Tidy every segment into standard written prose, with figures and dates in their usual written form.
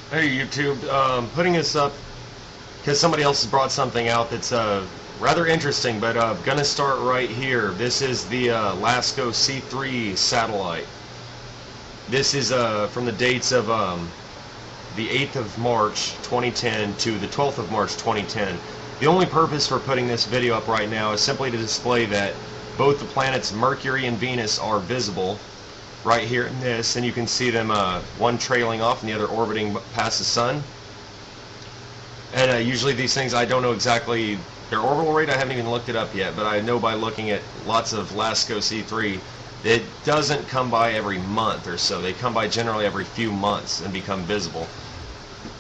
Hey YouTube, putting this up because somebody else has brought something out that's rather interesting, but gonna start right here. This is the LASCO C3 satellite. This is from the dates of the 8th of March 2010 to the 12th of March 2010. The only purpose for putting this video up right now is simply to display that both the planets Mercury and Venus are visible right here in this, and you can see them, one trailing off and the other orbiting past the sun. And usually these things, I don't know exactly their orbital rate. I haven't even looked it up yet, but I know by looking at lots of LASCO C3 it doesn't come by every month or so. They come by generally every few months and become visible.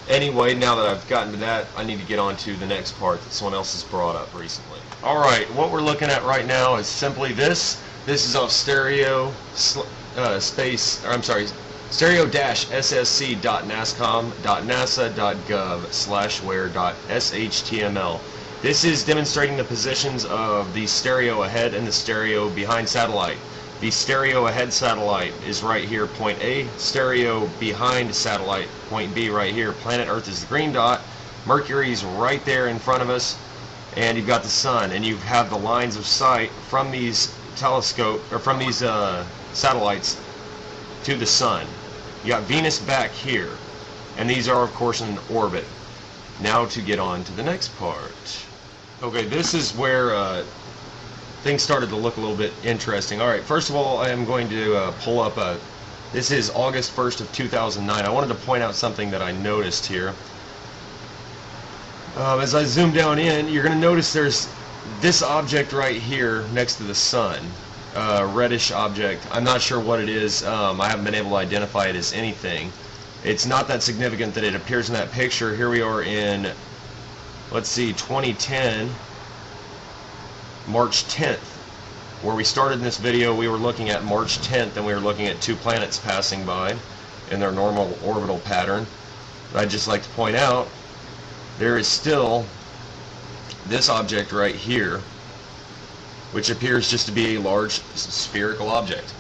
Anyway, now that I've gotten to that, I need to get on to the next part that someone else has brought up recently. Alright, what we're looking at right now is simply this. This is off stereo-space.nasa.gov/where.shtml. This is demonstrating the positions of the stereo ahead and the stereo behind satellite. The stereo ahead satellite is right here, point A. Stereo behind satellite, point B, right here. Planet Earth is the green dot. Mercury's right there in front of us, and you've got the sun, and you have the lines of sight from these satellites to the sun. You got Venus back here, and these are of course in orbit. Now to get on to the next part. Okay, this is where things started to look a little bit interesting. Alright, first of all, I am going to pull up this is August 1st of 2009. I wanted to point out something that I noticed here. As I zoom down in, you're going to notice there's this object right here next to the sun. Reddish object. I'm not sure what it is. I haven't been able to identify it as anything. It's not that significant that it appears in that picture. Here we are in, let's see, 2010, March 10th. Where we started in this video, we were looking at March 10th, and we were looking at two planets passing by in their normal orbital pattern. But I'd just like to point out, there is still this object right here, which appears just to be a large spherical object.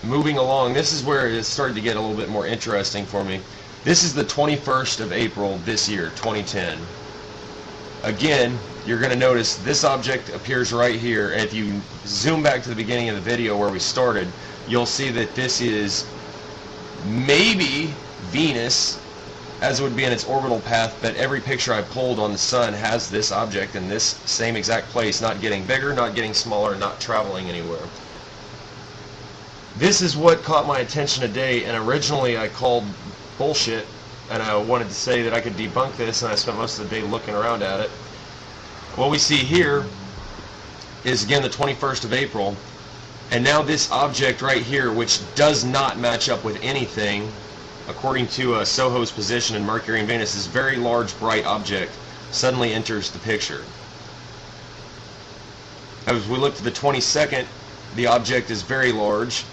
Moving along, this is where it started to get a little bit more interesting for me. This is the 21st of April this year, 2010. Again, you're going to notice this object appears right here, and if you zoom back to the beginning of the video where we started, you'll see that this is maybe Venus, as it would be in its orbital path, but every picture I pulled on the sun has this object in this same exact place, not getting bigger, not getting smaller, not traveling anywhere. This is what caught my attention today, and originally I called bullshit, and I wanted to say that I could debunk this, and I spent most of the day looking around at it. What we see here is again the 21st of April, and now this object right here, which does not match up with anything according to SOHO's position in Mercury and Venus, this very large bright object suddenly enters the picture. As we look to the 22nd, the object is very large,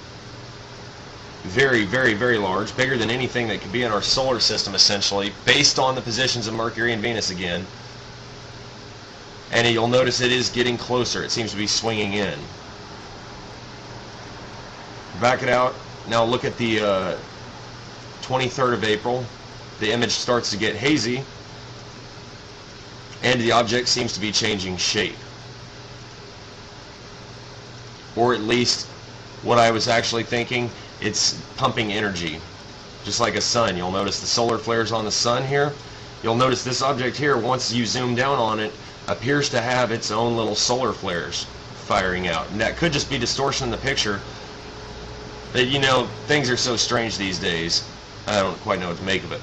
very, very, very large, bigger than anything that could be in our solar system essentially, based on the positions of Mercury and Venus again. And you'll notice it is getting closer. It seems to be swinging in. Back it out. Now look at the 23rd of April. The image starts to get hazy, and the object seems to be changing shape. Or at least, what I was actually thinking, it's pumping energy, just like a sun. You'll notice the solar flares on the sun here. You'll notice this object here, once you zoom down on it, appears to have its own little solar flares firing out. And that could just be distortion in the picture. But you know, things are so strange these days, I don't quite know what to make of it.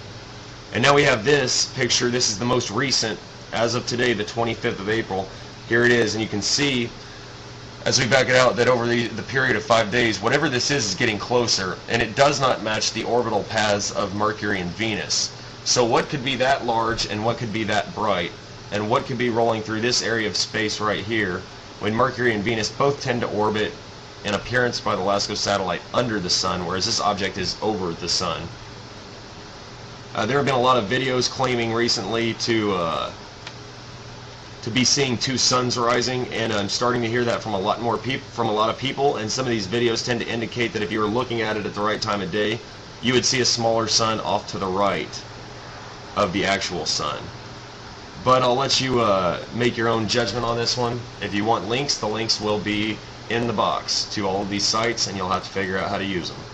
And now we have this picture. This is the most recent, as of today, the 25th of April. Here it is, and you can see, as we back it out, that over the period of 5 days, whatever this is getting closer, and it does not match the orbital paths of Mercury and Venus. So what could be that large, and what could be that bright, and what could be rolling through this area of space right here, when Mercury and Venus both tend to orbit in appearance by the LASCO satellite under the sun, whereas this object is over the sun. There have been a lot of videos claiming recently to be seeing two suns rising, and I'm starting to hear that from a lot of people, and some of these videos tend to indicate that if you were looking at it at the right time of day, you would see a smaller sun off to the right of the actual sun. But I'll let you make your own judgment on this one. If you want links, the links will be in the box to all of these sites, and you'll have to figure out how to use them.